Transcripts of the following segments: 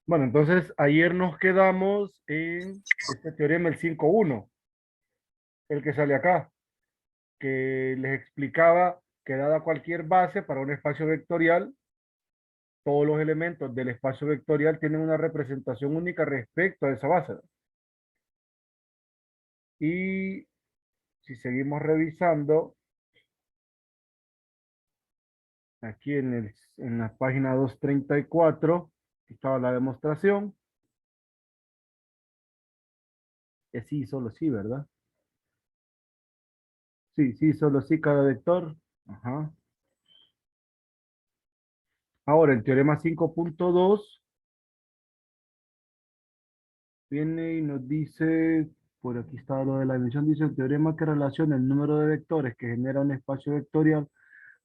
Bueno, entonces ayer nos quedamos en este teorema, el 5.1, el que sale acá, que les explicaba que dada cualquier base para un espacio vectorial, todos los elementos del espacio vectorial tienen una representación única respecto a esa base. Y si seguimos revisando, aquí en la página 234, estaba la demostración, es sí, solo sí, ¿verdad? Sí, sí, solo sí, cada vector. Ajá. Ahora, el teorema 5.2 viene y nos dice, por aquí está lo de la dimensión, dice el teorema que relaciona el número de vectores que genera un espacio vectorial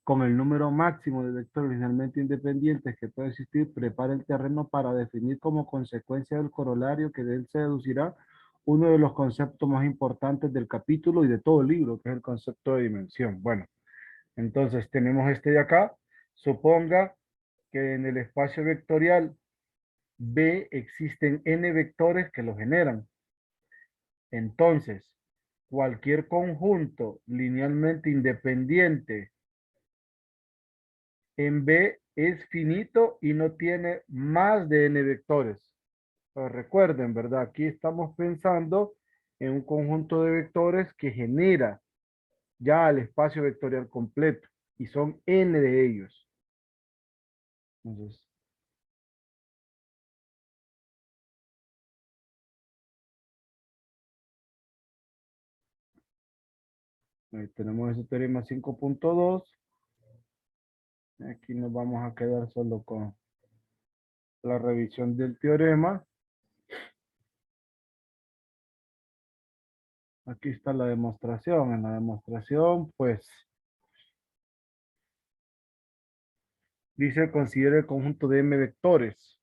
con el número máximo de vectores linealmente independientes que puede existir, prepara el terreno para definir como consecuencia del corolario que de él se deducirá uno de los conceptos más importantes del capítulo y de todo el libro, que es el concepto de dimensión. Bueno, entonces tenemos este de acá. Suponga que en el espacio vectorial B existen n vectores que lo generan. Entonces, cualquier conjunto linealmente independiente en B es finito y no tiene más de n vectores. Pero recuerden, ¿verdad? Aquí estamos pensando en un conjunto de vectores que genera ya el espacio vectorial completo y son n de ellos. Entonces, ahí tenemos ese teorema 5.2. Aquí nos vamos a quedar solo con la revisión del teorema. Aquí está la demostración. En la demostración, pues, dice considera el conjunto de m vectores.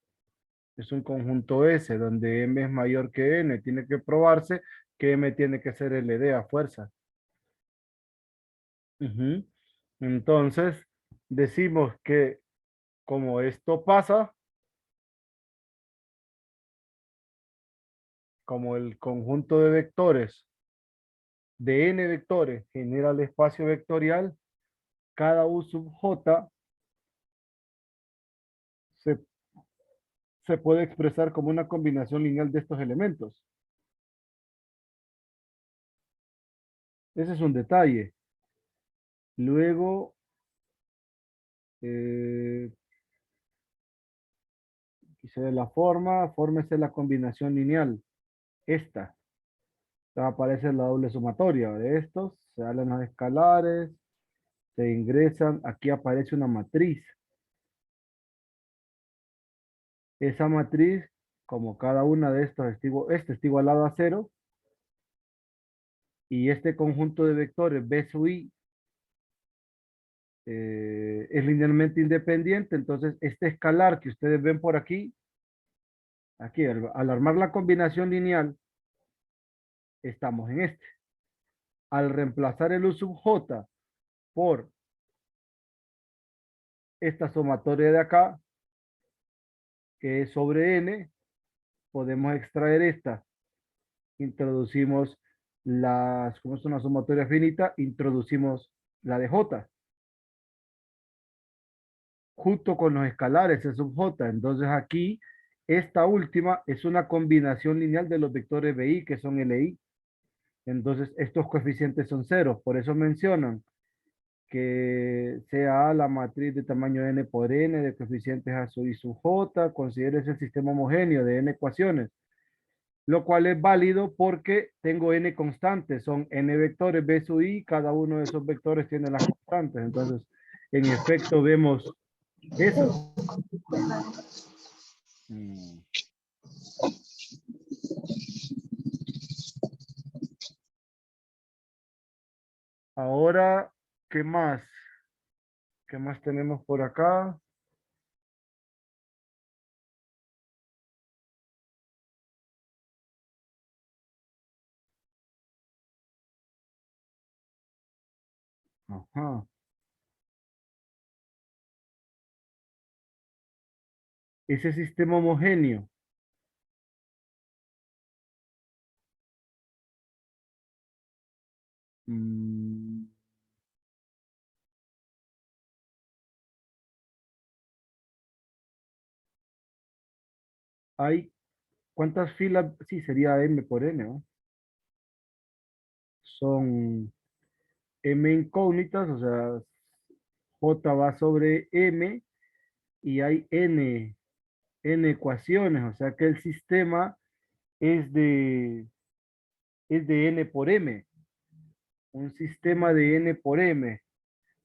Es un conjunto S, donde m es mayor que n. Tiene que probarse que m tiene que ser LD a fuerza. Ujú. Entonces, decimos que como esto pasa, como el conjunto de vectores de n vectores genera el espacio vectorial, cada u sub j se se puede expresar como una combinación lineal de estos elementos. Ese es un detalle. Luego, eh, quise la forma, fórmese la combinación lineal. Esta. Aparece la doble sumatoria de estos, se salen los escalares, se ingresan, aquí aparece una matriz. Esa matriz, como cada una de estos, este está igualado a cero, y este conjunto de vectores B sub I es linealmente independiente, entonces este escalar que ustedes ven por aquí, aquí al armar la combinación lineal, estamos en este. Al reemplazar el U sub J por esta sumatoria de acá, que es sobre N, podemos extraer esta. Introducimos como es una sumatoria finita, introducimos la de J, junto con los escalares, el sub J. Entonces aquí, esta última es una combinación lineal de los vectores BI, que son LI. Entonces, estos coeficientes son ceros. Por eso mencionan que sea A la matriz de tamaño n por n de coeficientes a sub y sub j, considere el sistema homogéneo de n ecuaciones, lo cual es válido porque tengo n constantes, son n vectores b sub i, cada uno de esos vectores tiene las constantes. Entonces, en efecto, vemos eso. Mm. Ahora, ¿qué más? ¿Qué más tenemos por acá? Ajá. ese sistema homogéneo, mm, hay, ¿cuántas filas? Sí, sería M por N, ¿no? Son M incógnitas, o sea, J va sobre M y hay N ecuaciones, o sea que el sistema es es de N por M, un sistema de N por M,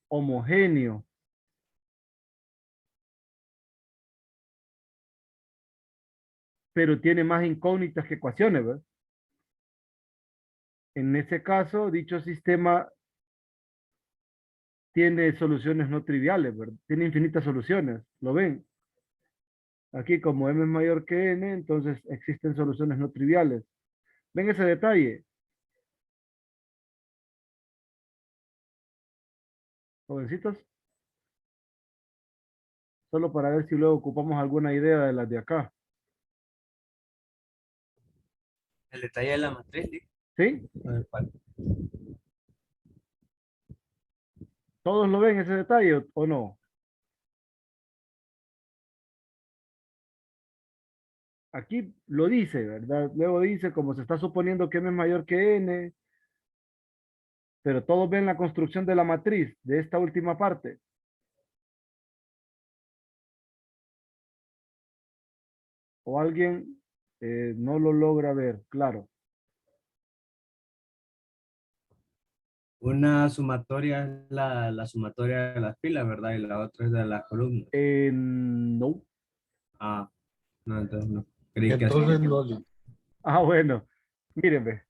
homogéneo, pero tiene más incógnitas que ecuaciones, ¿verdad? En ese caso, dicho sistema tiene soluciones no triviales, ¿verdad? Tiene infinitas soluciones, ¿lo ven? Aquí como M es mayor que N, entonces existen soluciones no triviales. ¿Ven ese detalle, jovencitos? Solo para ver si luego ocupamos alguna idea de las de acá. El detalle de la matriz, ¿sí? ¿Sí? A ver, ¿cuál? ¿Todos lo ven ese detalle o no? Aquí lo dice, ¿verdad? Luego dice, como se está suponiendo que M es mayor que N, pero todos ven la construcción de la matriz de esta última parte. O alguien no lo logra ver, claro. Una sumatoria es la sumatoria de las filas, ¿verdad? Y la otra es de las columnas. No. Ah, no, entonces no. Creí que así. Entonces, no, Ah, bueno. Miren, ve.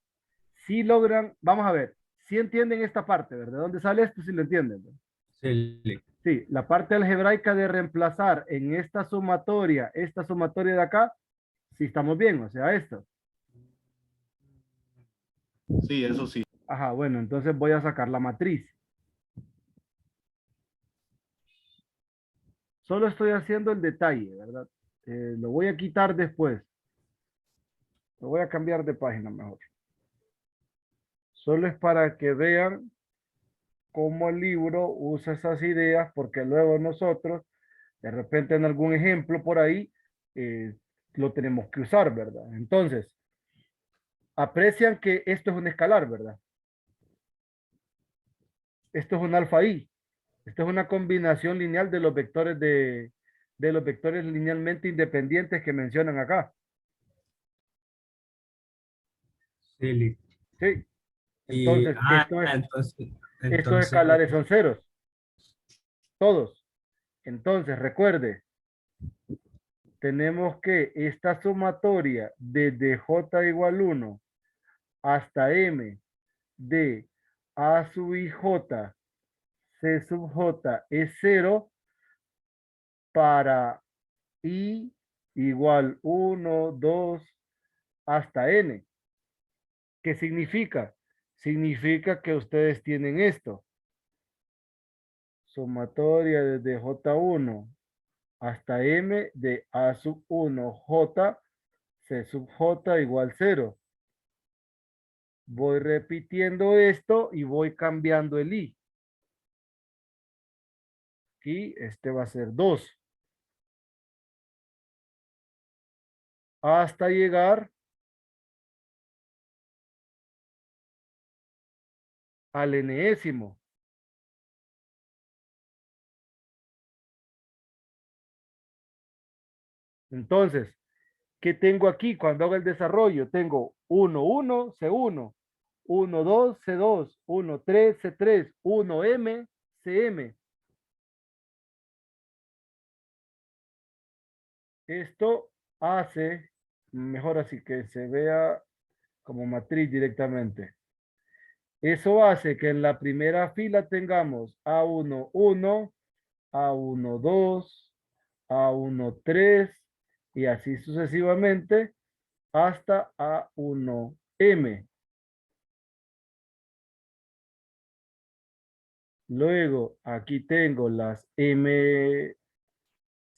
Si logran, vamos a ver, si entienden esta parte, ¿verdad? ¿De dónde sale esto? Si lo entienden, ¿verdad? Sí, Sí, la parte algebraica de reemplazar en esta sumatoria de acá, sí estamos bien, o sea, esto. sí, eso sí. Ajá, bueno, entonces voy a sacar la matriz. Solo estoy haciendo el detalle, ¿verdad? Lo voy a quitar después. Lo voy a cambiar de página mejor. Solo es para que vean cómo el libro usa esas ideas, porque luego nosotros, de repente en algún ejemplo por ahí, eh, lo tenemos que usar, ¿verdad? Entonces, aprecian que esto es un escalar, ¿verdad? Esto es un alfa i. Esto es una combinación lineal de los vectores linealmente independientes que mencionan acá. sí. Sí. Y, Entonces, estos entonces, escalares son ceros, todos. Entonces, recuerde, tenemos que esta sumatoria desde j igual 1 hasta m de a sub i j c sub j es cero para i igual 1, 2 hasta n. ¿Qué significa? Significa que ustedes tienen esto. Sumatoria desde J1 hasta M de A sub 1 J C sub J igual cero. Voy repitiendo esto y voy cambiando el I. Aquí este va a ser 2. Hasta llegar al enésimo. Entonces, ¿qué tengo aquí cuando hago el desarrollo? Tengo 1, 1, C1, 1, 2, C2, 1, 3, C3, 1, M, CM. Esto hace, mejor así que se vea como matriz directamente. Eso hace que en la primera fila tengamos A1, 1, A1, 2, A1, 3 y así sucesivamente hasta A1M. Luego aquí tengo las M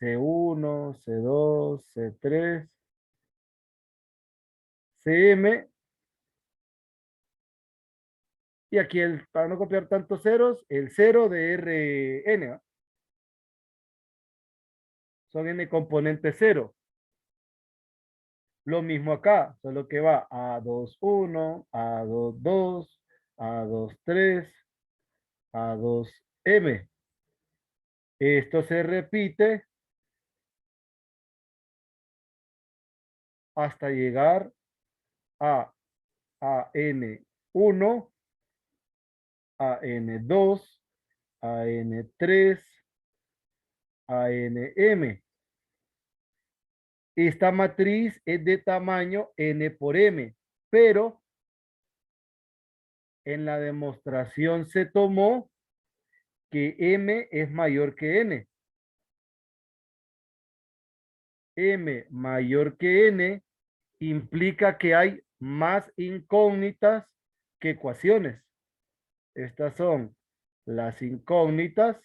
C1, C2, C3, CM. Y aquí, para no copiar tantos ceros, el 0 de Rn, ¿va? Son n componente 0. Lo mismo acá, solo que va A21, A22, A23, A2M. Esto se repite hasta llegar a AN1, AN2, AN3, ANM. Esta matriz es de tamaño n por m, pero en la demostración se tomó que m es mayor que n. M mayor que n implica que hay más incógnitas que ecuaciones. Estas son las incógnitas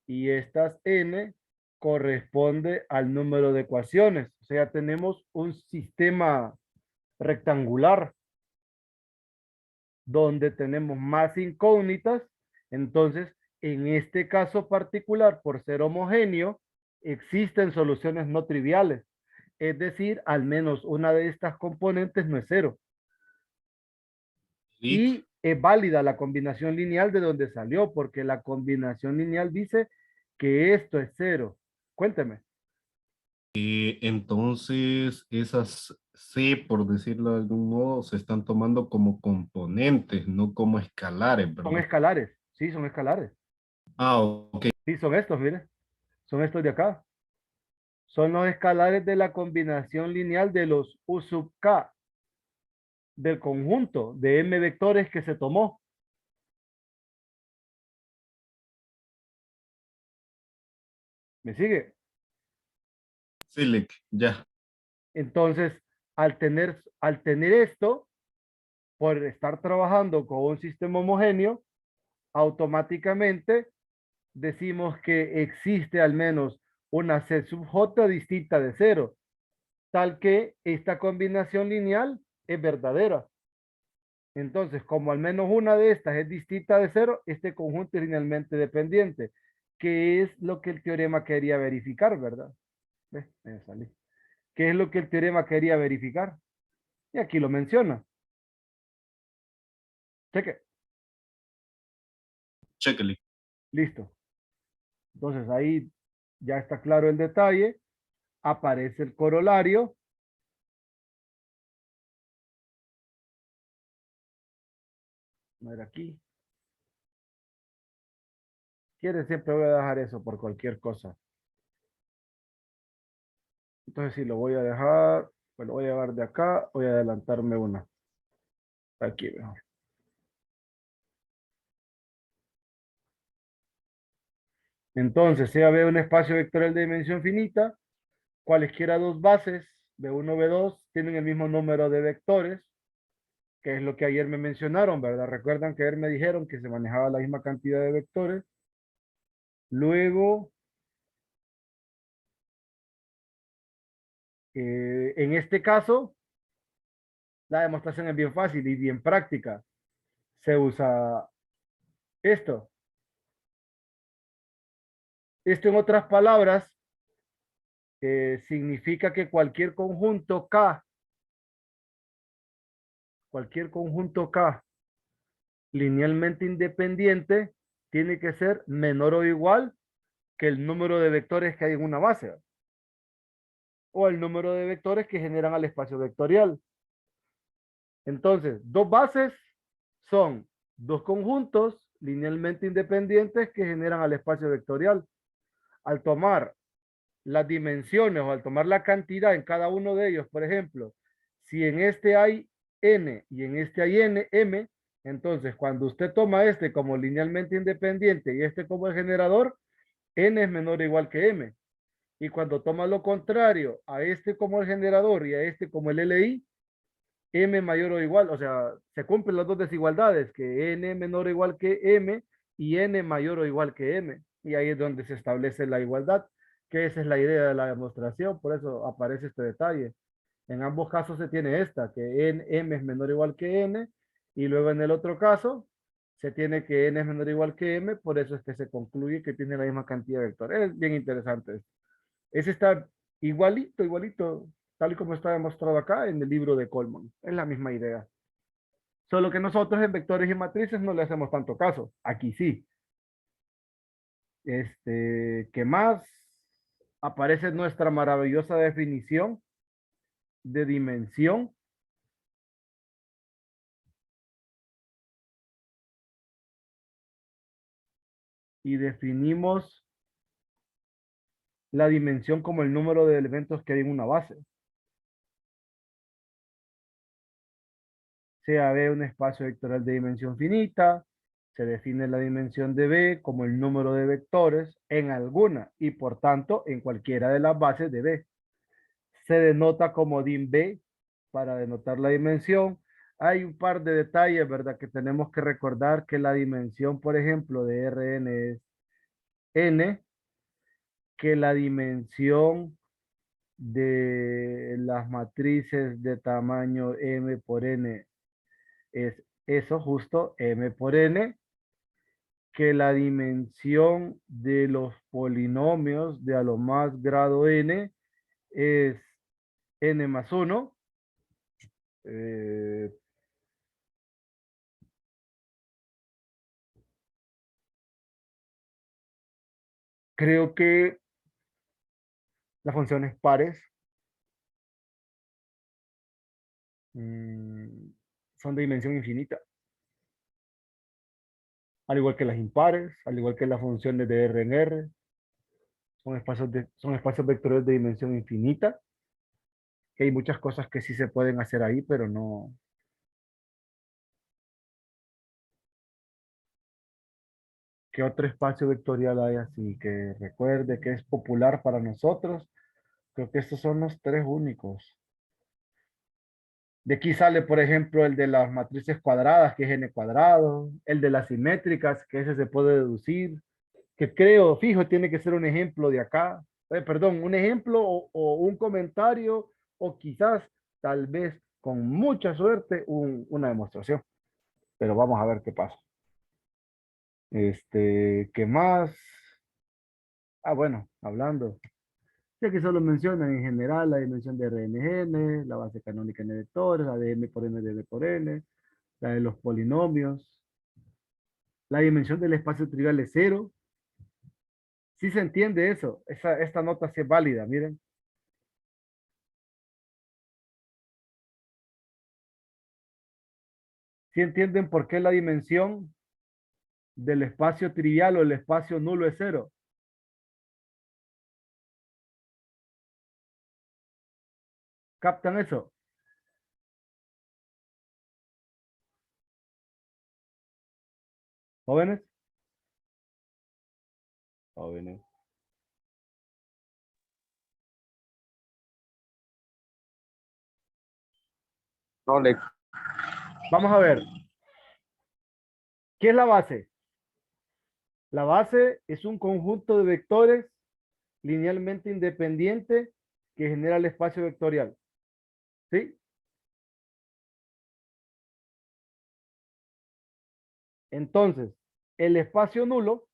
y estas n corresponde al número de ecuaciones. O sea, tenemos un sistema rectangular donde tenemos más incógnitas. Entonces, en este caso particular, por ser homogéneo, existen soluciones no triviales. Es decir, al menos una de estas componentes no es cero. Y es válida la combinación lineal de donde salió, porque la combinación lineal dice que esto es cero. Cuénteme. Entonces, esas C, por decirlo de algún modo, se están tomando como componentes, no como escalares, Son ¿verdad? escalares. Sí, son escalares. Ah, ok. Sí, son estos, mire. Son estos de acá. Son los escalares de la combinación lineal de los U sub K del conjunto de M vectores que se tomó. ¿Me sigue? Select, ya. Entonces, al tener esto, por estar trabajando con un sistema homogéneo, automáticamente decimos que existe al menos una C sub J distinta de cero, tal que esta combinación lineal es verdadera. Entonces, como al menos una de estas es distinta de cero, este conjunto es linealmente dependiente, que es lo que el teorema quería verificar, ¿verdad? ¿Ves? Me salí. ¿Qué es lo que el teorema quería verificar? Y aquí lo menciona. Cheque. Checkly. Listo. Entonces ahí ya está claro el detalle. Aparece el corolario. A ver aquí. Quiere, siempre voy a dejar eso por cualquier cosa. Entonces si lo voy a dejar, pues lo voy a llevar de acá, voy a adelantarme una. Aquí mejor. Entonces, sea B un espacio vectorial de dimensión finita, cualesquiera dos bases, B1, B2, tienen el mismo número de vectores, que es lo que ayer me mencionaron, ¿verdad? Recuerdan que ayer me dijeron que se manejaba la misma cantidad de vectores. Luego, en este caso, la demostración es bien fácil y bien práctica. Se usa esto. Esto, en otras palabras, significa que cualquier conjunto K linealmente independiente tiene que ser menor o igual que el número de vectores que hay en una base, o el número de vectores que generan al espacio vectorial. Entonces, dos bases son dos conjuntos linealmente independientes que generan al espacio vectorial. Al tomar las dimensiones o al tomar la cantidad en cada uno de ellos, por ejemplo, si en este hay n y en este hay m, entonces cuando usted toma este como linealmente independiente y este como el generador, n es menor o igual que m. Y cuando toma lo contrario, a este como el generador y a este como el LI, m mayor o igual, o sea, se cumplen las dos desigualdades, que n menor o igual que m y n mayor o igual que m. Y ahí es donde se establece la igualdad, que esa es la idea de la demostración, por eso aparece este detalle. En ambos casos se tiene esta, que m es menor o igual que n, y luego en el otro caso se tiene que n es menor o igual que m, por eso es que se concluye que tiene la misma cantidad de vectores. Es bien interesante esto. Ese está igualito, igualito, tal y como está demostrado acá en el libro de Coleman. Es la misma idea. Solo que nosotros en vectores y matrices no le hacemos tanto caso. Aquí sí. ¿Qué más? Aparece nuestra maravillosa definición de dimensión. Y definimos la dimensión como el número de elementos que hay en una base. Sea B un espacio vectorial de dimensión finita, se define la dimensión de B como el número de vectores en alguna y por tanto en cualquiera de las bases de B. Se denota como dim B para denotar la dimensión. Hay un par de detalles, ¿verdad? Que tenemos que recordar que la dimensión, por ejemplo, de Rn es n, que la dimensión de las matrices de tamaño m por n es eso justo, m por n, que la dimensión de los polinomios de a lo más grado n es n más 1. Creo que las funciones pares son de dimensión infinita, al igual que las impares, al igual que las funciones de R en R, son espacios vectoriales de dimensión infinita, que hay muchas cosas que sí se pueden hacer ahí, pero no. ¿Qué otro espacio vectorial hay así que recuerde que es popular para nosotros? Creo que estos son los tres únicos. De aquí sale, por ejemplo, el de las matrices cuadradas, que es n cuadrado, el de las simétricas, que ese se puede deducir, que creo, fijo, tiene que ser un ejemplo de acá. Perdón, un ejemplo o un comentario, o quizás, tal vez, con mucha suerte, una demostración. Pero vamos a ver qué pasa. ¿Qué más? Ah, bueno, hablando. Ya que solo mencionan en general la dimensión de RNN, la base canónica en vectores, la de m por n de m por n, la de los polinomios, la dimensión del espacio trivial es cero. Sí se entiende eso, esta nota sí es válida, miren. Sí entienden por qué la dimensión del espacio trivial o el espacio nulo es cero. ¿Captan eso? ¿Jóvenes? Jóvenes. No le. Vamos a ver. ¿Qué es la base? La base es un conjunto de vectores linealmente independiente que genera el espacio vectorial. ¿Sí? Entonces, el espacio nulo,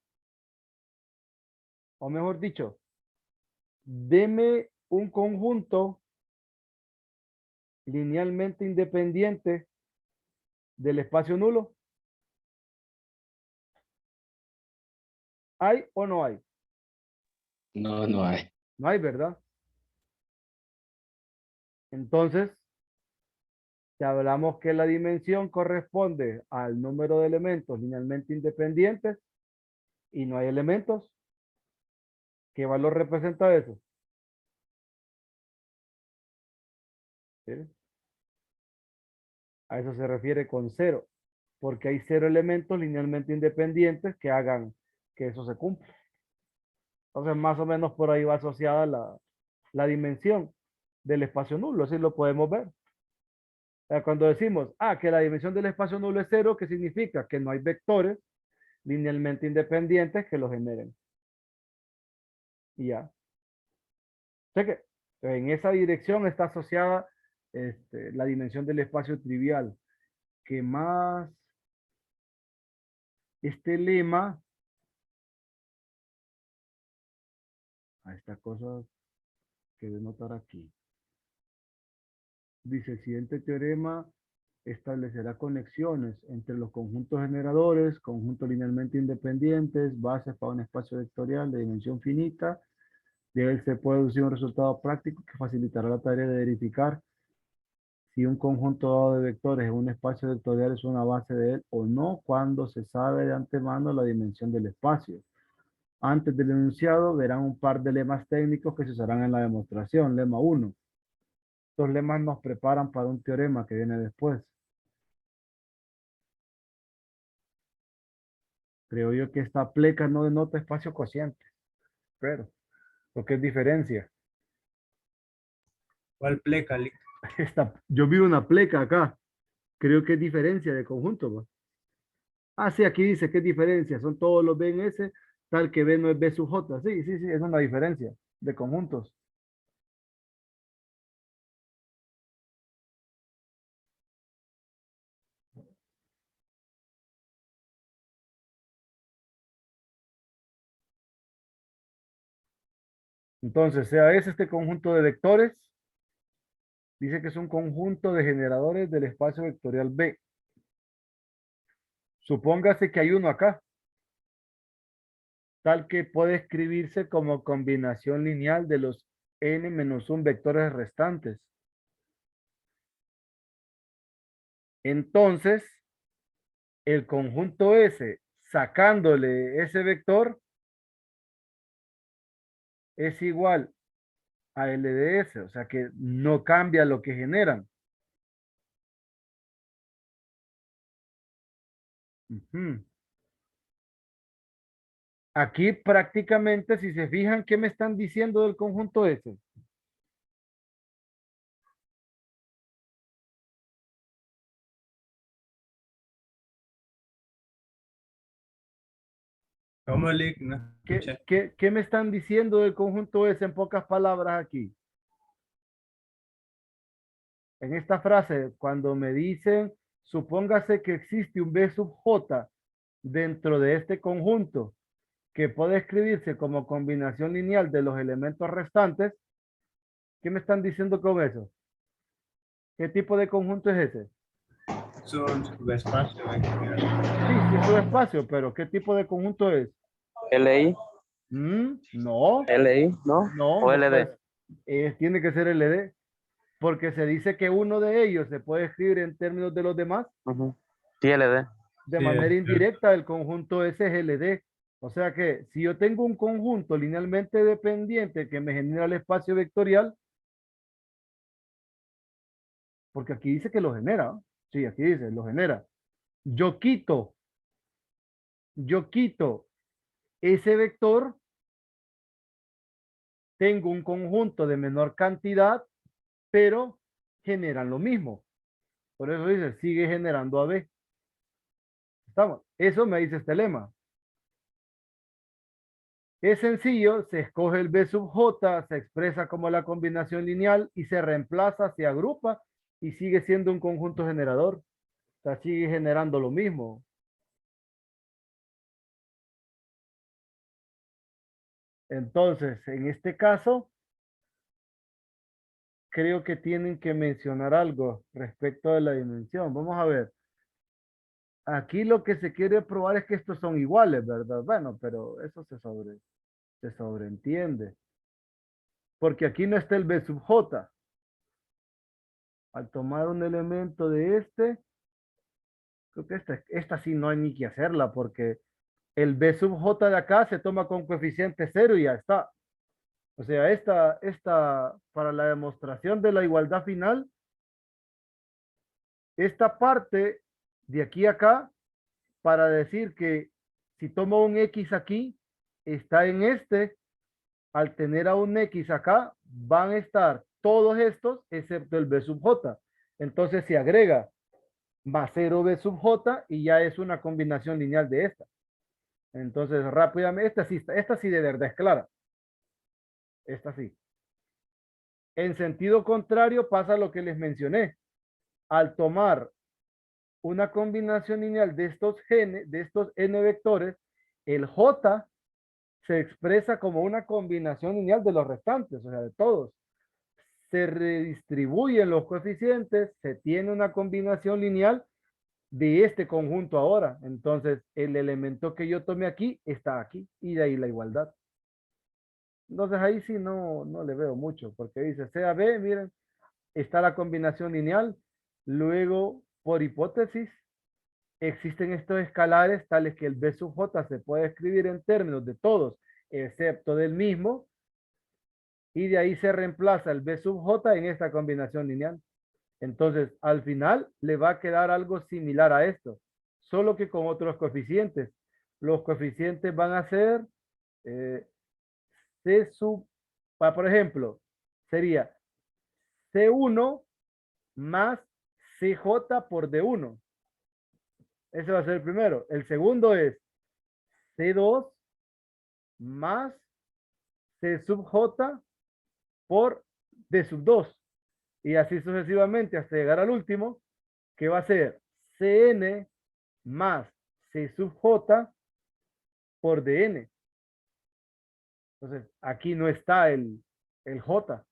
o mejor dicho, deme un conjunto linealmente independiente del espacio nulo. ¿Hay o no hay? No, no hay. No hay, ¿verdad? Entonces, si hablamos que la dimensión corresponde al número de elementos linealmente independientes y no hay elementos, ¿qué valor representa eso? ¿Sí? A eso se refiere con cero, porque hay cero elementos linealmente independientes que hagan que eso se cumpla. Entonces, más o menos por ahí va asociada la dimensión del espacio nulo, así lo podemos ver. Cuando decimos, que la dimensión del espacio nulo es cero, ¿qué significa? Que no hay vectores linealmente independientes que lo generen. Y ya. Sé que en esa dirección está asociada la dimensión del espacio trivial, que más este lema, a esta cosa que denotar aquí. Dice, el siguiente teorema establecerá conexiones entre los conjuntos generadores, conjuntos linealmente independientes, bases para un espacio vectorial de dimensión finita. De él se puede deducir un resultado práctico que facilitará la tarea de verificar si un conjunto dado de vectores en un espacio vectorial es una base de él o no, cuando se sabe de antemano la dimensión del espacio. Antes del enunciado verán un par de lemas técnicos que se usarán en la demostración. Lema 1. Estos lemas nos preparan para un teorema que viene después. Creo yo que esta pleca no denota espacio cociente, pero, ¿por qué es diferencia? ¿Cuál pleca? Yo vi una pleca acá, creo que es diferencia de conjunto, ¿va? Ah, sí, aquí dice que es diferencia, son todos los B en S, tal que B no es B sub J. Sí, sí, sí, es una diferencia de conjuntos. Entonces, sea ese este conjunto de vectores, dice que es un conjunto de generadores del espacio vectorial B. Supóngase que hay uno acá, tal que puede escribirse como combinación lineal de los n-1 vectores restantes. Entonces, el conjunto S, sacándole ese vector, es igual a L de S, o sea que no cambia lo que generan. Ujú. Aquí prácticamente, si se fijan, ¿qué me están diciendo del conjunto S? ¿Cómo, Lick? No escuché. ¿Qué me están diciendo del conjunto S en pocas palabras aquí? En esta frase, cuando me dicen, supóngase que existe un B sub J dentro de este conjunto, que puede escribirse como combinación lineal de los elementos restantes, ¿qué me están diciendo con eso? ¿Qué tipo de conjunto es ese? Es un subespacio vectorial. Sí, sí, es un espacio, pero ¿qué tipo de conjunto es? LI, No, LI, ¿no? no, O no, LD. pues, tiene que ser LD, porque se dice que uno de ellos se puede escribir en términos de los demás. Ujú. Sí, LD. De Sí, manera es cierto. indirecta, el conjunto S es LD. O sea que si yo tengo un conjunto linealmente dependiente que me genera el espacio vectorial, porque aquí dice que lo genera, ¿no? Sí, aquí dice, lo genera. Yo quito, yo quito ese vector, tengo un conjunto de menor cantidad, pero generan lo mismo. Por eso dice, sigue generando AB. ¿Estamos? Eso me dice este lema. Es sencillo, se escoge el B sub J, se expresa como la combinación lineal y se reemplaza, se agrupa y sigue siendo un conjunto generador. O sea, sigue generando lo mismo. Entonces, en este caso, creo que tienen que mencionar algo respecto de la dimensión. Vamos a ver. Aquí lo que se quiere probar es que estos son iguales, ¿verdad? Bueno, pero eso se sobreentiende. Porque aquí no está el B sub J. Al tomar un elemento de este, creo que esta sí no hay ni que hacerla porque el B sub J de acá se toma con coeficiente cero y ya está. O sea, para la demostración de la igualdad final, esta parte de aquí a acá, para decir que si tomo un X aquí, está en este, al tener a un X acá, van a estar todos estos, excepto el B sub J. Entonces se agrega más 0 B sub J y ya es una combinación lineal de esta. Entonces rápidamente, esta sí de verdad es clara. Esta sí. En sentido contrario pasa lo que les mencioné. Al tomar una combinación lineal de estos genes, de estos n vectores, el j se expresa como una combinación lineal de los restantes, o sea, de todos. Se redistribuyen los coeficientes, se tiene una combinación lineal de este conjunto ahora. Entonces, el elemento que yo tomé aquí está aquí y de ahí la igualdad. Entonces, ahí sí no le veo mucho, porque dice sea B, miren, está la combinación lineal. Luego, por hipótesis, existen estos escalares tales que el B sub J se puede escribir en términos de todos, excepto del mismo, y de ahí se reemplaza el B sub J en esta combinación lineal. Entonces, al final le va a quedar algo similar a esto, solo que con otros coeficientes. Los coeficientes van a ser C sub, por ejemplo, sería C1 más CJ por D1. Ese va a ser el primero. El segundo es C2 más C sub J por D sub 2. Y así sucesivamente hasta llegar al último, que va a ser Cn más C sub J por Dn. Entonces, aquí no está el J.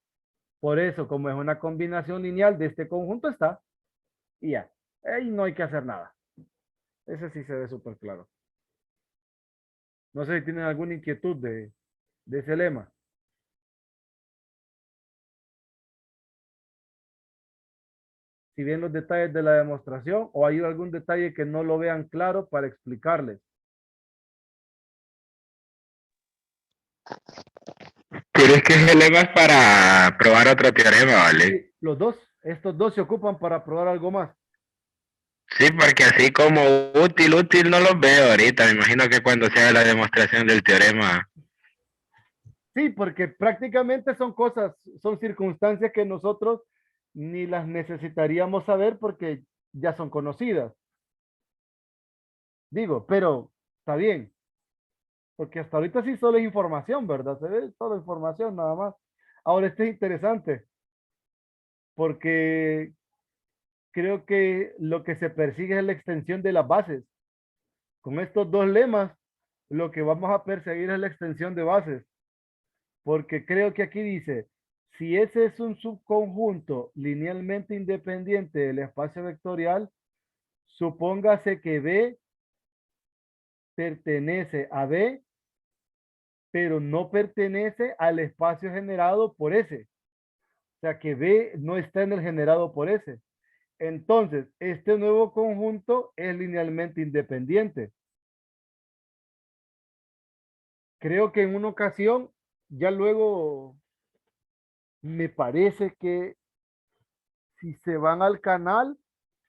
Por eso, como es una combinación lineal de este conjunto, está. Y ya. Ahí no hay que hacer nada. Ese sí se ve súper claro. No sé si tienen alguna inquietud de ese lema. Si ven los detalles de la demostración o hay algún detalle que no lo vean claro para explicarles. Pero es que ese lema es para probar otro teorema, ¿vale? Sí, los dos, estos dos se ocupan para probar algo más. Sí, porque así como útil no los veo ahorita. Me imagino que cuando se haga la demostración del teorema. Sí, porque prácticamente son cosas, son circunstancias que nosotros ni las necesitaríamos saber porque ya son conocidas. Digo, pero está bien, porque hasta ahorita sí solo es información, ¿verdad? Se ve solo información nada más. Ahora, este es interesante, porque creo que lo que se persigue es la extensión de las bases. Con estos dos lemas, lo que vamos a perseguir es la extensión de bases, porque creo que aquí dice, si ese es un subconjunto linealmente independiente del espacio vectorial, supóngase que B pertenece a B, pero no pertenece al espacio generado por S. O sea que B no está en el generado por S. Entonces, este nuevo conjunto es linealmente independiente. Creo que en una ocasión, ya luego, me parece que si se van al canal,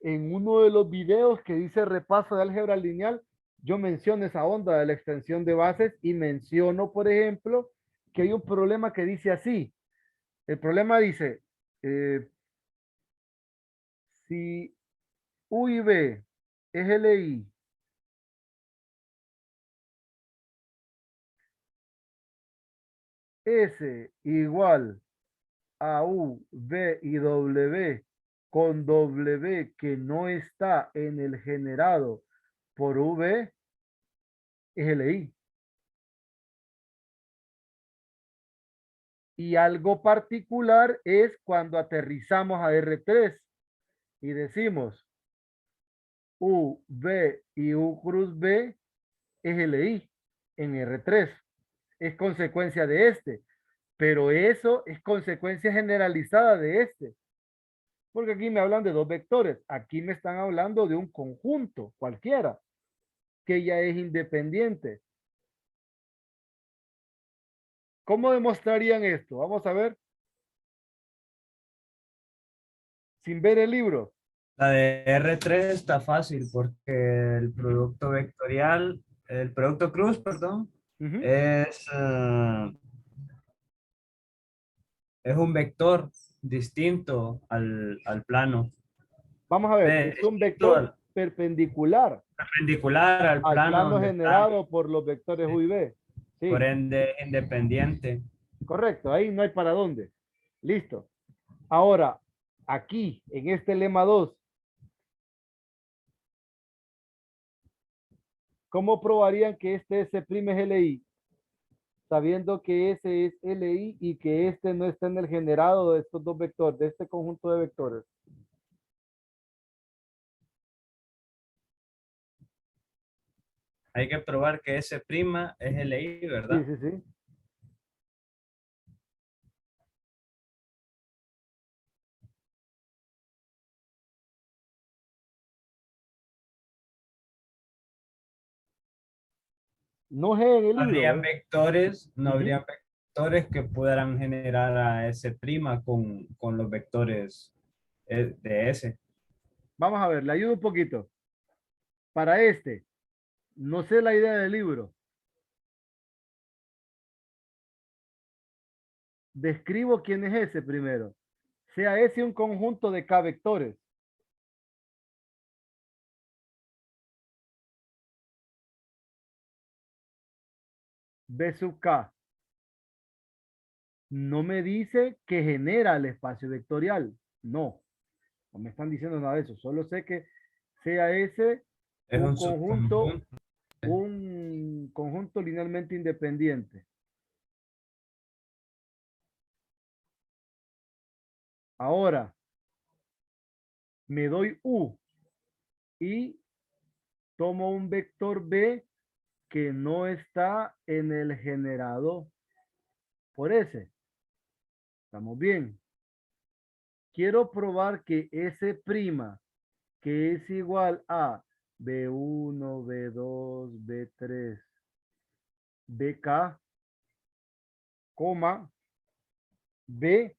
en uno de los videos que dice repaso de álgebra lineal, yo menciono esa onda de la extensión de bases y menciono, por ejemplo, que hay un problema que dice así. El problema dice, si U y B es LI, S igual a U, B y W con W que no está en el generado por V, es LI. Y algo particular es cuando aterrizamos a R3 y decimos U, B y U cruz B es LI en R3. Es consecuencia de este, pero eso es consecuencia generalizada de este. Porque aquí me hablan de dos vectores, aquí me están hablando de un conjunto cualquiera, que ya es independiente. ¿Cómo demostrarían esto? Vamos a ver. Sin ver el libro. La de R3 está fácil porque el producto vectorial, el producto cruz, perdón, Ujú. es un vector distinto al plano. Vamos a ver, es un vector perpendicular perpendicular al al plano plano donde generado por los vectores U y B. está, por Sí, ende independiente. correcto, ahí no hay para dónde. Listo. Ahora, aquí, en este lema 2, ¿cómo probarían que este S' es LI? Sabiendo que ese es LI y que este no está en el generado de estos dos vectores, de este conjunto de vectores. Hay que probar que S' es LI, Sí, ¿verdad? sí, sí. No es en el libro, Habrían ¿eh? vectores, no Ujú. habrían vectores que pudieran generar a S' con los vectores de S. Vamos a ver, le ayudo un poquito. Para este, no sé la idea del libro. Describo quién es ese primero. Sea ese un conjunto de K vectores. B sub K. No me dice que genera el espacio vectorial. No, no me están diciendo nada de eso. Solo sé que sea ese Es un subconjunto. un conjunto linealmente independiente. Ahora, me doy U y tomo un vector B que no está en el generado por S. Estamos bien. Quiero probar que S', que es igual a B1, B2, B3, BK, coma, B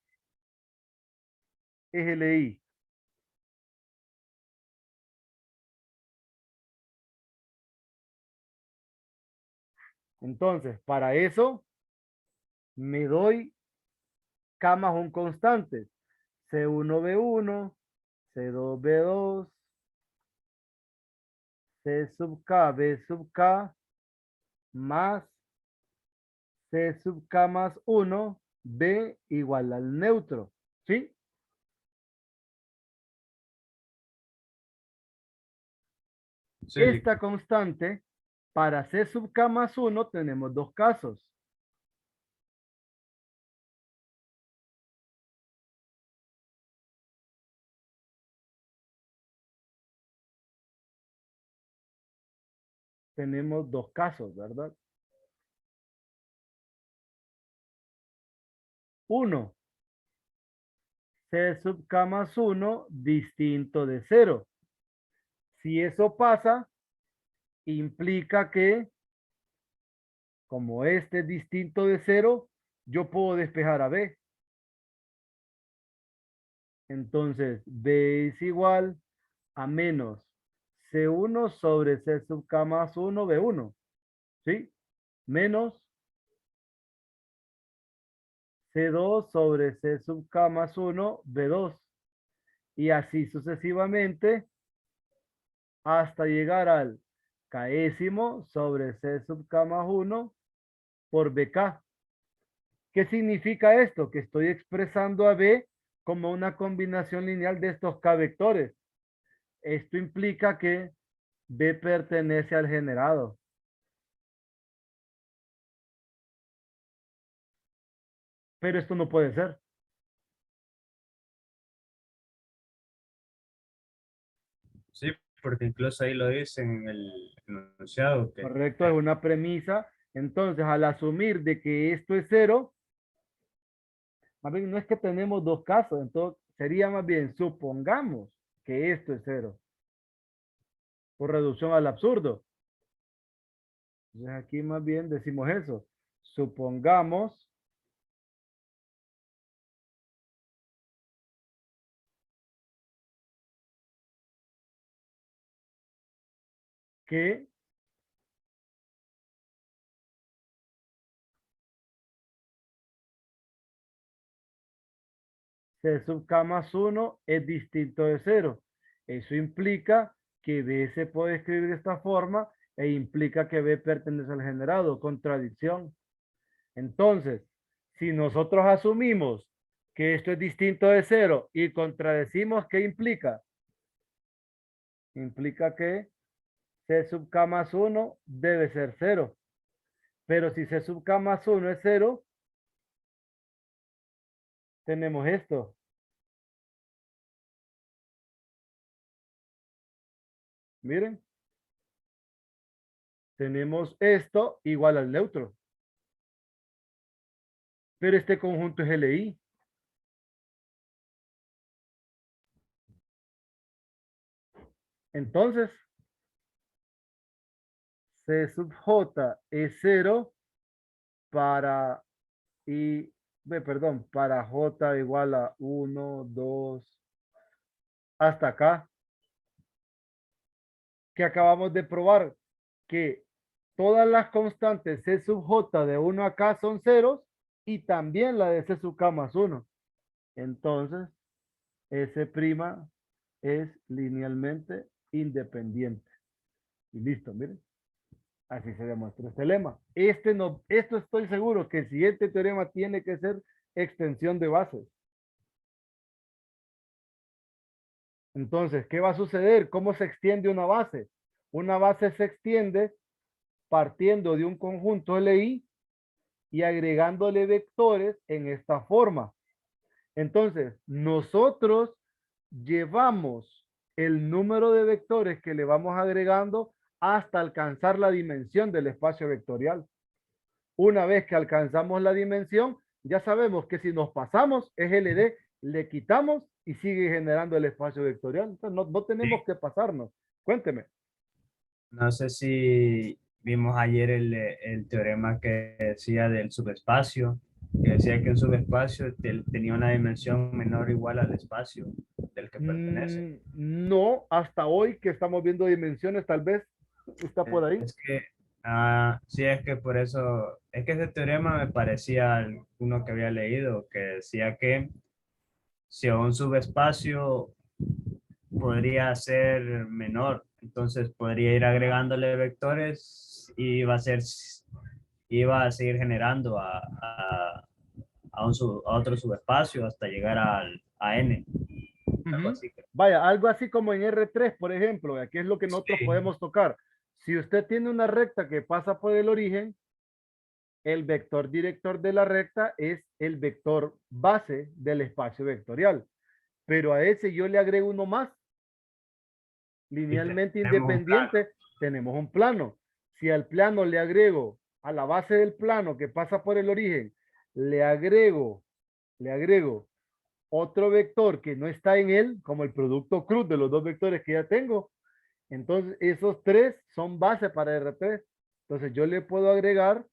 es LI. Entonces, para eso me doy K más un constante. C1, B1, C2, B2, C sub K, B sub K, más C sub K más 1, B igual al neutro. ¿Sí? Sí, Esta constante, para C sub K más 1, tenemos dos casos. Tenemos dos casos, ¿verdad? Uno, C sub K más 1 distinto de 0. Si eso pasa, implica que, como este es distinto de 0, yo puedo despejar a B. Entonces, B es igual a menos C1 sobre C sub K más 1, B1. ¿Sí? Menos C2 sobre C sub K más 1, B2. Y así sucesivamente hasta llegar al késimo sobre C sub K más 1 por BK. ¿Qué significa esto? Que estoy expresando a B como una combinación lineal de estos K vectores. Esto implica que B pertenece al generado. Pero esto no puede ser. sí, porque incluso ahí lo dice en el enunciado que Correcto, es una premisa. Entonces, al asumir de que esto es cero, más bien no es que tenemos dos casos, entonces sería más bien supongamos que esto es cero, por reducción al absurdo. Entonces aquí más bien decimos eso. Supongamos que C sub K más 1 es distinto de cero. Eso implica que B se puede escribir de esta forma e implica que B pertenece al generado. Contradicción. Entonces, si nosotros asumimos que esto es distinto de 0 y contradecimos, ¿qué implica? Implica que C sub K más 1 debe ser 0. Pero si C sub K más 1 es 0, tenemos esto. Miren. Tenemos esto igual al neutro. Pero este conjunto es LI. Entonces, C sub J es 0 para para J igual a 1, 2, hasta acá. Que acabamos de probar que todas las constantes C sub J de 1 a K son ceros y también la de C sub K más 1. Entonces, S' es linealmente independiente. Y listo, miren. Así se demuestra este lema. Esto estoy seguro que el siguiente teorema tiene que ser extensión de bases. Entonces, ¿qué va a suceder? ¿Cómo se extiende una base? Una base se extiende partiendo de un conjunto LI y agregándole vectores en esta forma. Entonces, nosotros llevamos el número de vectores que le vamos agregando hasta alcanzar la dimensión del espacio vectorial. Una vez que alcanzamos la dimensión, ya sabemos que si nos pasamos es LD, le quitamos y sigue generando el espacio vectorial. Entonces, no tenemos que pasarnos. Cuénteme. No sé si vimos ayer el teorema que decía del subespacio, que decía que un subespacio tenía una dimensión menor o igual al espacio del que pertenece. No, hasta hoy que estamos viendo dimensiones, tal vez está por ahí. Es que, sí, es que por eso, es que ese teorema me parecía uno que había leído, que decía que si un subespacio podría ser menor, entonces podría ir agregándole vectores y iba a seguir generando a otro subespacio hasta llegar a N. Algo así. Vaya, algo así como en R3, por ejemplo, aquí es lo que nosotros Sí. podemos tocar. Si usted tiene una recta que pasa por el origen, el vector director de la recta es el vector base del espacio vectorial. Pero a ese yo le agrego uno más. Linealmente independiente, tenemos un plano. Si al plano le agrego, a la base del plano que pasa por el origen, le agrego otro vector que no está en él, como el producto cruz de los dos vectores que ya tengo, entonces esos tres son base para R3. Entonces yo le puedo agregar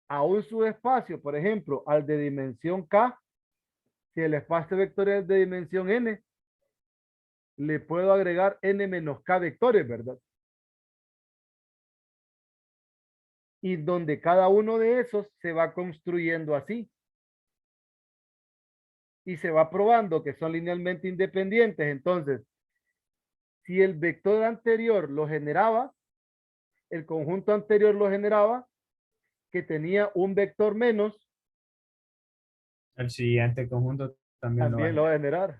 a un subespacio, por ejemplo, al de dimensión K, si el espacio vectorial es de dimensión N, le puedo agregar N menos K vectores, ¿verdad? Y donde cada uno de esos se va construyendo así. Y se va probando que son linealmente independientes. Entonces, si el vector anterior lo generaba, el conjunto anterior lo generaba, que tenía un vector menos, El siguiente conjunto también también lo va a generar.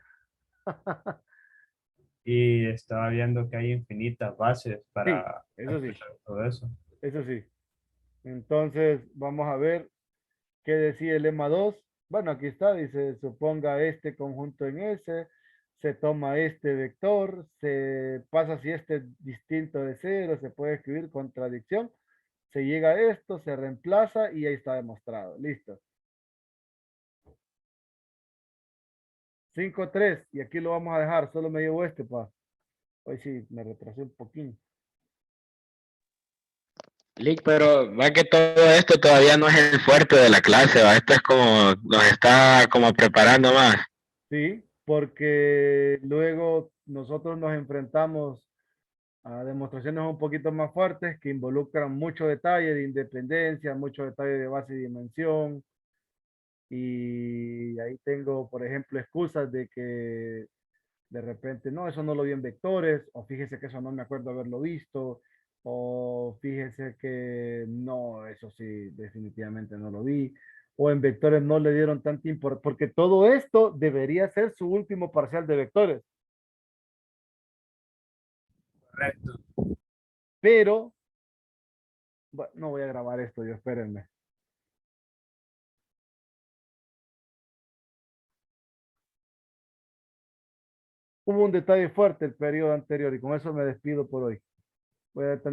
Y estaba viendo que hay infinitas bases Sí, para eso sí, expresar todo eso. eso sí. Entonces, vamos a ver qué decía el lema 2. Bueno, aquí está, dice, suponga este conjunto en S, se toma este vector, se pasa si este es distinto de 0, se puede escribir contradicción, se llega a esto, se reemplaza y ahí está demostrado. Listo. 5-3, y aquí lo vamos a dejar, solo me llevo este, pa. Hoy sí, me retrasé un poquito. Lick, pero va que todo esto todavía no es el fuerte de la clase, ¿va? Esto es como, nos está como preparando más. Sí, porque luego nosotros nos enfrentamos a demostraciones un poquito más fuertes que involucran mucho detalle de independencia, mucho detalle de base y dimensión. Y ahí tengo, por ejemplo, excusas de que de repente, no, eso no lo vi en vectores, o fíjese que eso no me acuerdo haberlo visto, o fíjese que no, eso sí, definitivamente no lo vi, o en vectores no le dieron tanta importancia, porque todo esto debería ser su último parcial de vectores, Correcto. pero no voy a grabar esto, yo espérenme. Hubo un detalle fuerte el periodo anterior y con eso me despido por hoy. Voy a tener